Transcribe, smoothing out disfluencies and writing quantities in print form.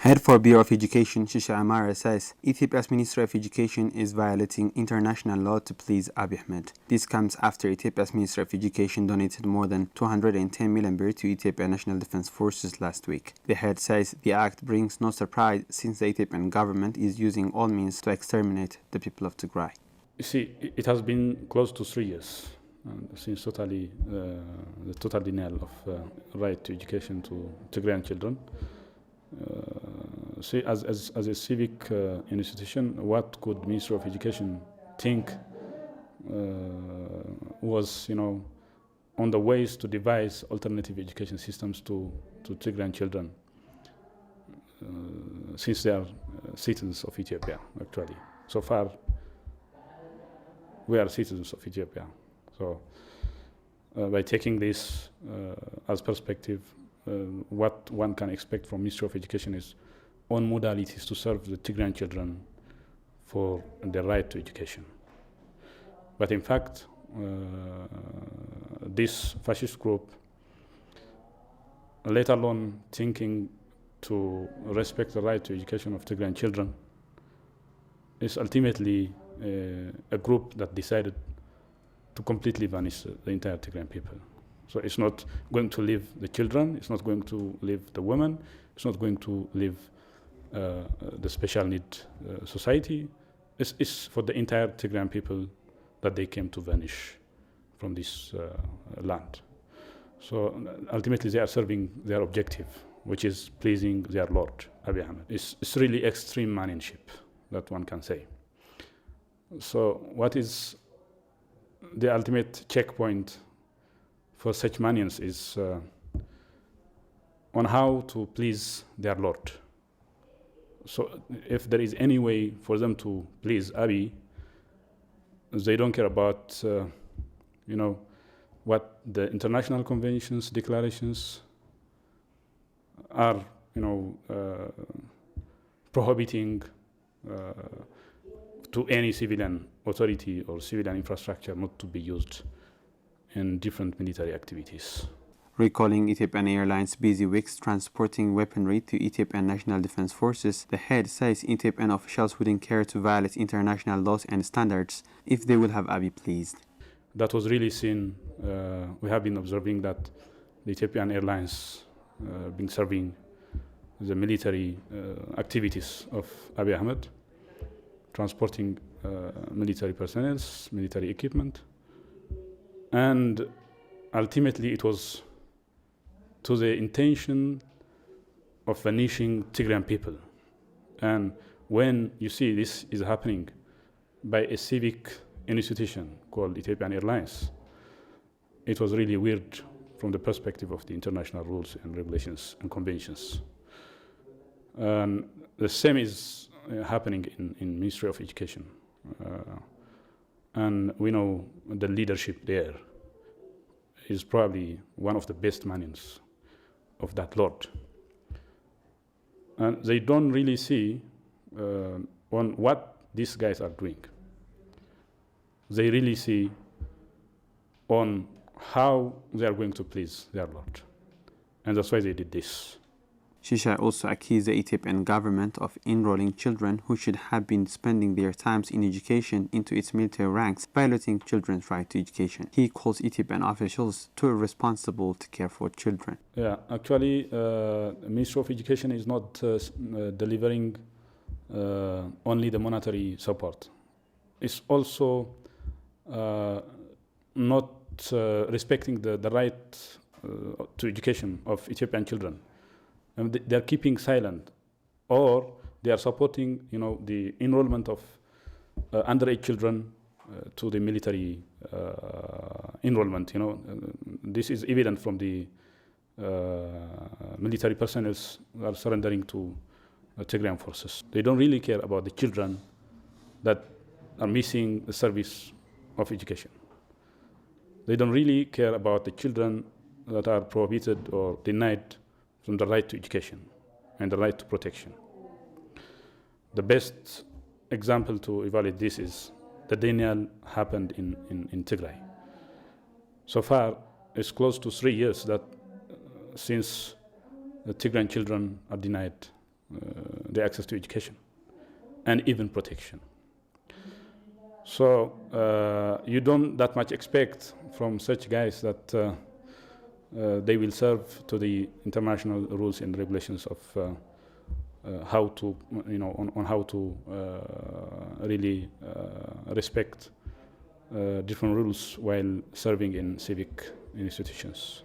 Head for Bureau of Education Shisha Amara says Ethiopia's Ministry of Education is violating international law to please Abiy Ahmed. This comes after Ethiopia's Ministry of Education donated more than 210 million birr to Ethiopian National Defense Forces last week. The head says the act brings no surprise since the Ethiopian government is using all means to exterminate the people of Tigray. You see, it has been close to 3 years since the total denial of right to education to Tigrayan children. See, as a civic institution, what could Ministry of Education think was, on the ways to devise alternative education systems to Tigrayan children, since they are citizens of Ethiopia, actually. So far, we are citizens of Ethiopia. So by taking this as perspective, what one can expect from Ministry of Education is on modalities to serve the Tigrayan children for their right to education. But in fact, this fascist group, let alone thinking to respect the right to education of Tigrayan children, is ultimately a group that decided to completely vanish the entire Tigrayan people. So it's not going to leave the children, it's not going to leave the women, it's not going to leave the special need society. It's for the entire Tigrayan people that they came to vanish from this land. So ultimately they are serving their objective, which is pleasing their Lord, Abiy Ahmed. It's really extreme manionship, that one can say. So what is the ultimate checkpoint for such manions is on how to please their Lord. So if there is any way for them to please Abiy, they don't care about, what the international conventions, declarations are, prohibiting to any civilian authority or civilian infrastructure not to be used in different military activities. Recalling Ethiopian Airlines' busy weeks transporting weaponry to Ethiopian National Defense Forces, the head says Ethiopian officials wouldn't care to violate international laws and standards if they will have Abiy pleased. That was really seen. We have been observing that the Ethiopian Airlines been serving the military activities of Abiy Ahmed, transporting military personnel, military equipment, and ultimately it was to the intention of vanishing Tigrayan people. And when you see this is happening by a civic institution called Ethiopian Airlines, it was really weird from the perspective of the international rules and regulations and conventions. And the same is happening in Ministry of Education. And we know the leadership there is probably one of the best manions of that Lord. And they don't really see on what these guys are doing. They really see on how they are going to please their Lord. And that's why they did this. Shisha also accused the Ethiopian government of enrolling children who should have been spending their times in education into its military ranks, violating children's right to education. He calls Ethiopian officials too irresponsible to care for children. Yeah, actually, the Ministry of Education is not delivering only the monetary support. It's also not respecting the right to education of Ethiopian children. And they are keeping silent, or they are supporting, the enrollment of underage children to the military enrollment. This is evident from the military personnel who are surrendering to Tigrayan forces. They don't really care about the children that are missing the service of education. They don't really care about the children that are prohibited or denied from the right to education and the right to protection. The best example to evaluate this is the denial happened in Tigray. So far, it's close to 3 years that since the Tigrayan children are denied the access to education and even protection. So you don't that much expect from such guys that they will serve to the international rules and regulations of how to, on how to really respect different rules while serving in civic institutions.